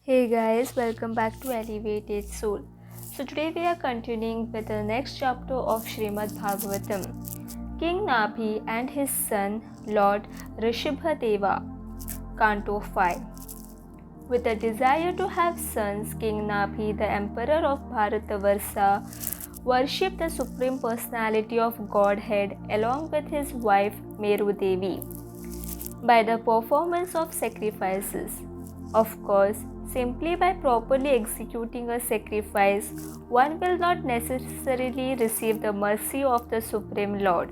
Hey guys, welcome back to Elevated Soul. So today we are continuing with the next chapter of Śrīmad-Bhāgavatam, King Nābhi and his son Lord Rsabhadeva, Canto 5. With a desire to have sons, King Nābhi, the emperor of Bharatavarsha, worshipped the Supreme Personality of Godhead along with his wife Meru Devi by the performance of sacrifices. Of course, simply by properly executing a sacrifice, one will not necessarily receive the mercy of the Supreme Lord.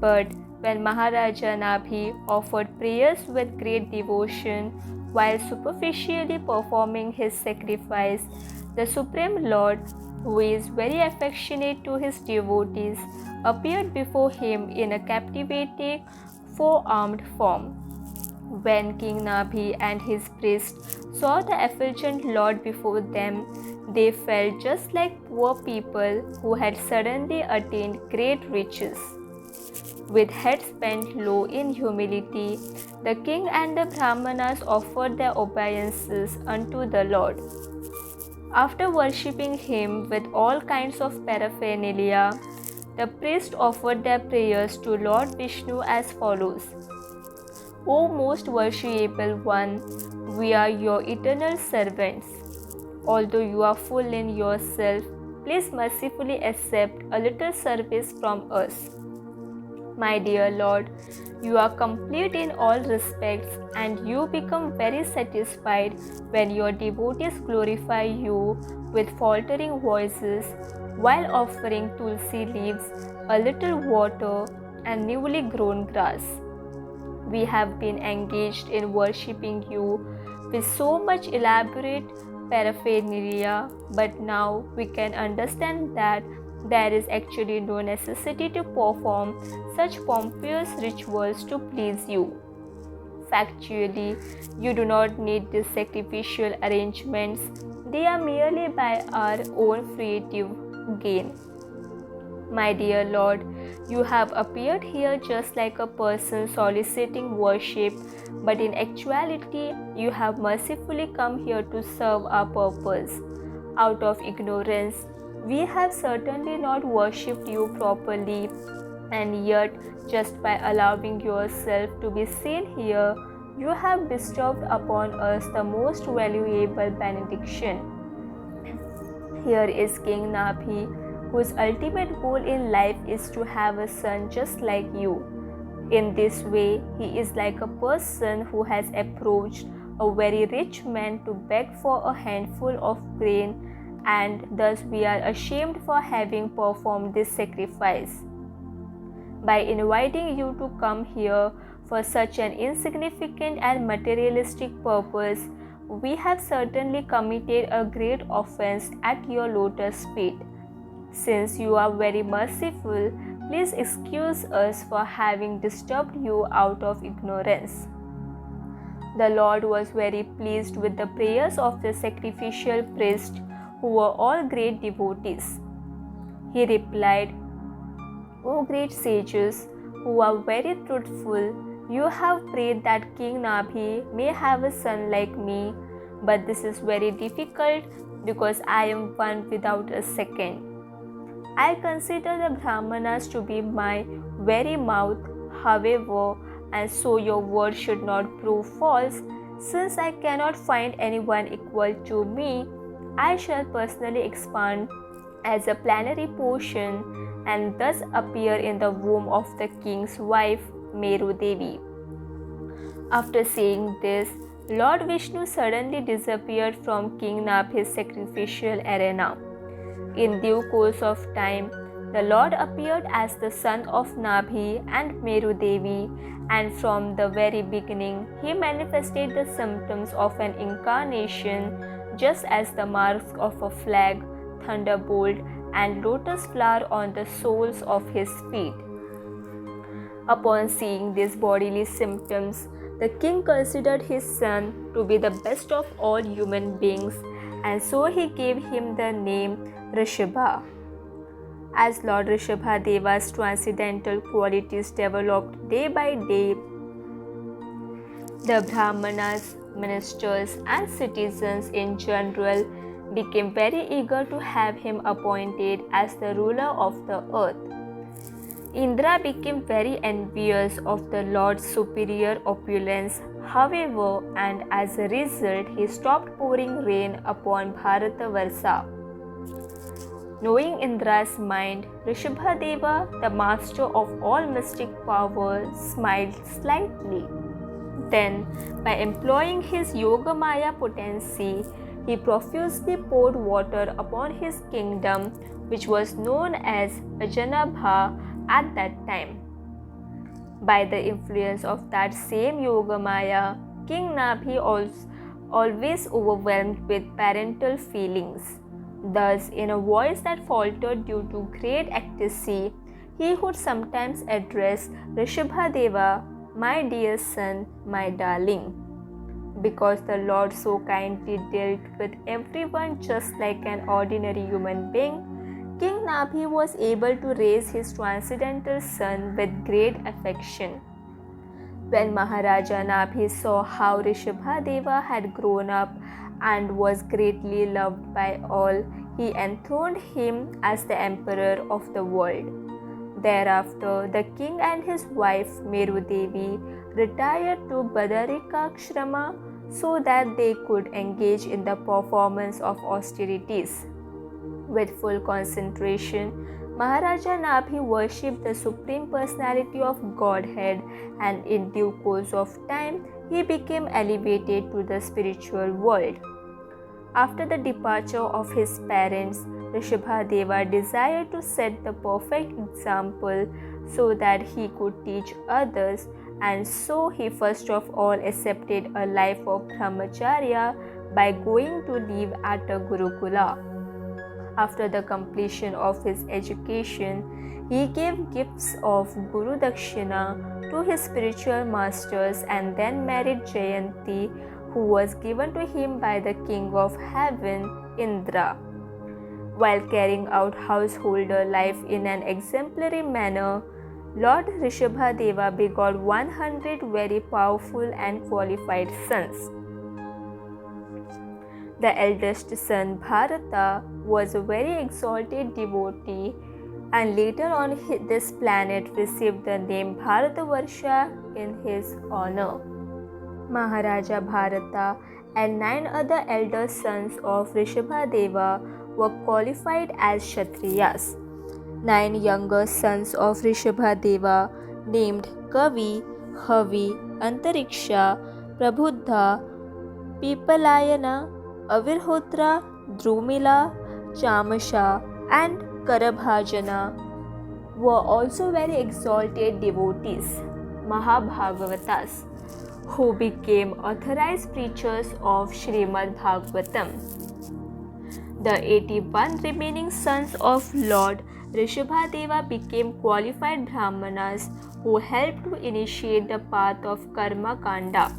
But when Maharaja Nābhi offered prayers with great devotion while superficially performing his sacrifice, the Supreme Lord, who is very affectionate to his devotees, appeared before him in a captivating four-armed form. When King Nābhi and his priests saw the effulgent Lord before them, they felt just like poor people who had suddenly attained great riches. With heads bent low in humility, the king and the Brahmanas offered their obeisances unto the Lord. After worshipping him with all kinds of paraphernalia, the priests offered their prayers to Lord Vishnu as follows. O most worshipable one, we are your eternal servants. Although you are full in yourself, please mercifully accept a little service from us. My dear Lord, you are complete in all respects and you become very satisfied when your devotees glorify you with faltering voices while offering tulsi leaves, a little water, and newly grown grass. We have been engaged in worshipping you with so much elaborate paraphernalia, but now we can understand that there is actually no necessity to perform such pompous rituals to please you. Factually, you do not need these sacrificial arrangements, they are merely by our own creative gain. My dear Lord, you have appeared here just like a person soliciting worship, but in actuality, you have mercifully come here to serve our purpose. Out of ignorance, we have certainly not worshipped you properly, and yet, just by allowing yourself to be seen here, you have bestowed upon us the most valuable benediction. Here is King Nābhi, whose ultimate goal in life is to have a son just like you. In this way, he is like a person who has approached a very rich man to beg for a handful of grain, and thus we are ashamed for having performed this sacrifice. By inviting you to come here for such an insignificant and materialistic purpose, we have certainly committed a great offense at your lotus feet. Since you are very merciful, please excuse us for having disturbed you out of ignorance. The Lord was very pleased with the prayers of the sacrificial priests, who were all great devotees. He replied, O great sages, who are very truthful, you have prayed that King Nābhi may have a son like me, but this is very difficult because I am one without a second. I consider the Brahmanas to be my very mouth, however, and so your word should not prove false. Since I cannot find anyone equal to me, I shall personally expand as a plenary portion and thus appear in the womb of the king's wife, Meru Devi. After saying this, Lord Vishnu suddenly disappeared from King Nābhi's sacrificial arena. In due course of time, the Lord appeared as the son of Nābhi and Meru Devi, and from the very beginning, he manifested the symptoms of an incarnation, just as the marks of a flag, thunderbolt, and lotus flower on the soles of his feet. Upon seeing these bodily symptoms, the king considered his son to be the best of all human beings, and so he gave him the name Rishabha. As Lord Rsabhadeva's transcendental qualities developed day by day, the Brahmanas ministers, and citizens in general became very eager to have him appointed as the ruler of the earth. Indra became very envious of the Lord's superior opulence, however, and as a result, he stopped pouring rain upon Bharatavarsha. Knowing Indra's mind, Rsabhadeva, the master of all mystic power, smiled slightly. Then, by employing his Yogamaya potency, he profusely poured water upon his kingdom, which was known as Ajanabha at that time. By the influence of that same Yogamaya, King Nābhi always overwhelmed with parental feelings. Thus, in a voice that faltered due to great ecstasy, he would sometimes address Rsabhadeva, "My dear son, my darling." Because the Lord so kindly dealt with everyone just like an ordinary human being, King Nābhi was able to raise his transcendental son with great affection. When Maharaja Nābhi saw how Rsabhadeva had grown up and was greatly loved by all, he enthroned him as the emperor of the world. Thereafter, the king and his wife Meru Devi retired to Badarikashrama so that they could engage in the performance of austerities. With full concentration, Maharaja Nābhi worshipped the Supreme Personality of Godhead, and in due course of time, he became elevated to the spiritual world. After the departure of his parents, Rsabhadeva desired to set the perfect example so that he could teach others, and so he first of all accepted a life of brahmacharya by going to live at a Gurukula. After the completion of his education, he gave gifts of Guru Dakshina to his spiritual masters and then married Jayanti, who was given to him by the king of heaven, Indra. While carrying out householder life in an exemplary manner, Lord Rsabhadeva begot 100 very powerful and qualified sons. The eldest son, Bharata, was a very exalted devotee, and later on this planet received the name Bharatavarsha in his honor. Maharaja Bharata and 9 other elder sons of Rsabhadeva were qualified as Kshatriyas. 9 younger sons of Rsabhadeva, named Kavi, Havi, Antariksha, Prabuddha, Pipalayana, Avirhotra, Drumila, Chamasha, and Karabhajana were also very exalted devotees, Mahabhagavatas, who became authorized preachers of Śrīmad-Bhāgavatam. The 81 remaining sons of Lord Rsabhadeva became qualified Brahmanas who helped to initiate the path of Karma Kanda.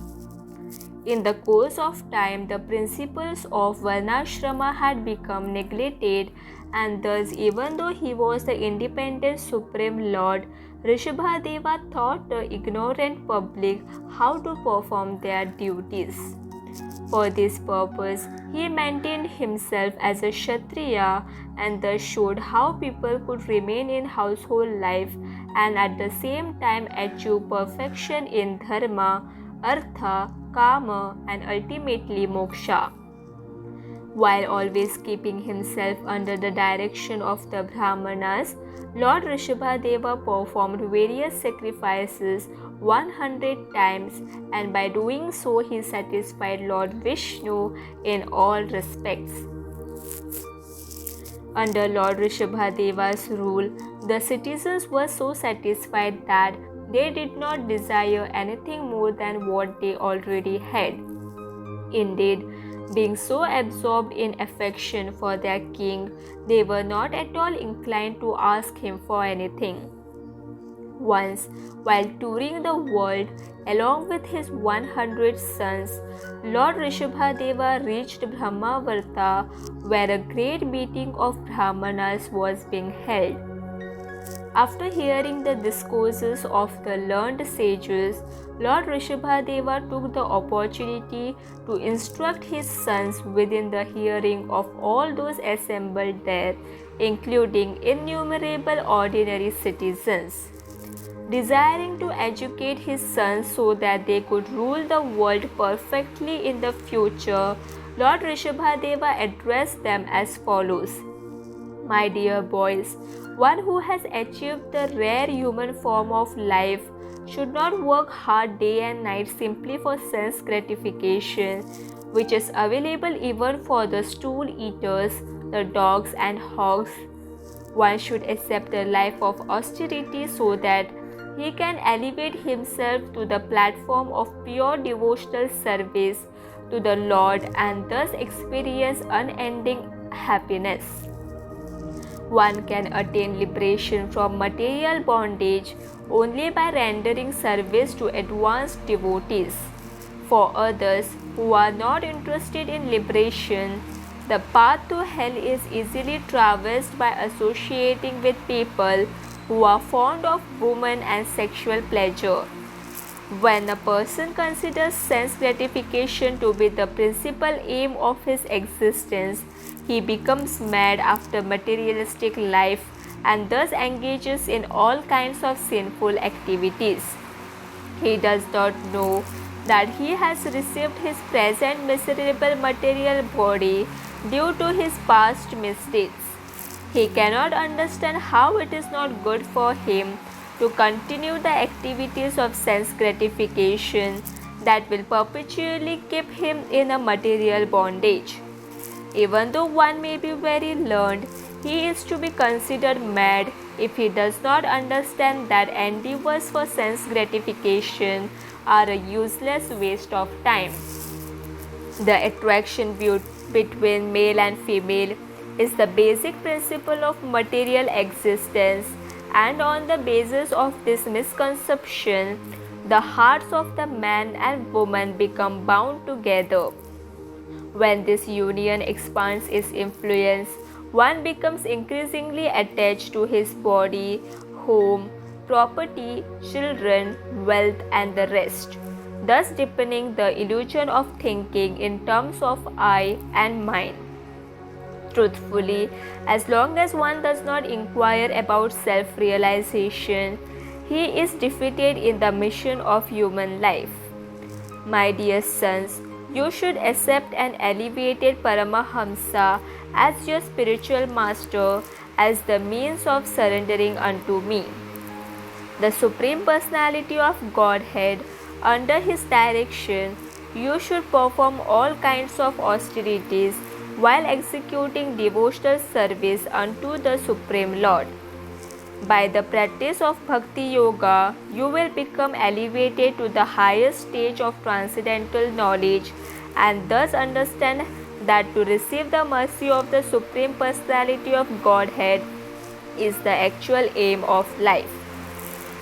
In the course of time, the principles of Varnashrama had become neglected, and thus, even though he was the independent Supreme Lord, Rsabhadeva taught the ignorant public how to perform their duties. For this purpose, he maintained himself as a Kshatriya and thus showed how people could remain in household life and at the same time achieve perfection in dharma, artha, kama, and ultimately moksha. While always keeping himself under the direction of the Brahmanas, Lord Rsabhadeva performed various sacrifices 100 times, and by doing so he satisfied Lord Vishnu in all respects. Under Lord Rsabhadeva's rule, the citizens were so satisfied that they did not desire anything more than what they already had. Indeed, being so absorbed in affection for their king, they were not at all inclined to ask him for anything. Once, while touring the world along with his 100 sons, Lord Rsabhadeva reached Brahmavarta, where a great meeting of Brahmanas was being held. After hearing the discourses of the learned sages, Lord Rsabhadeva took the opportunity to instruct his sons within the hearing of all those assembled there, including innumerable ordinary citizens. Desiring to educate his sons so that they could rule the world perfectly in the future, Lord Rsabhadeva addressed them as follows. My dear boys, one who has achieved the rare human form of life should not work hard day and night simply for sense gratification, which is available even for the stool eaters, the dogs and hogs. One should accept a life of austerity so that he can elevate himself to the platform of pure devotional service to the Lord and thus experience unending happiness. One can attain liberation from material bondage only by rendering service to advanced devotees. For others who are not interested in liberation, the path to hell is easily traversed by associating with people who are fond of women and sexual pleasure. When a person considers sense gratification to be the principal aim of his existence, he becomes mad after materialistic life and thus engages in all kinds of sinful activities. He does not know that he has received his present miserable material body due to his past misdeeds. He cannot understand how it is not good for him to continue the activities of sense gratification that will perpetually keep him in a material bondage. Even though one may be very learned, he is to be considered mad if he does not understand that endeavors for sense gratification are a useless waste of time. The attraction between male and female is the basic principle of material existence, and on the basis of this misconception, the hearts of the man and woman become bound together. When this union expands its influence, one becomes increasingly attached to his body, home, property, children, wealth, and the rest, thus deepening the illusion of thinking in terms of I and mine. Truthfully, as long as one does not inquire about self-realization, he is defeated in the mission of human life. My dear sons, you should accept an elevated Paramahamsa as your spiritual master as the means of surrendering unto me. The Supreme Personality of Godhead, under his direction, you should perform all kinds of austerities while executing devotional service unto the Supreme Lord. By the practice of Bhakti Yoga, you will become elevated to the highest stage of transcendental knowledge and thus understand that to receive the mercy of the Supreme Personality of Godhead is the actual aim of life.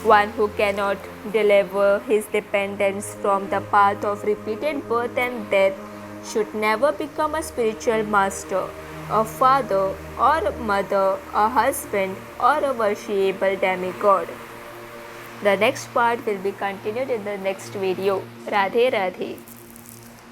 One who cannot deliver his dependents from the path of repeated birth and death should never become a spiritual master, a father or a mother, a husband or a worshipable demigod. The next part will be continued in the next video. Radhe Radhe.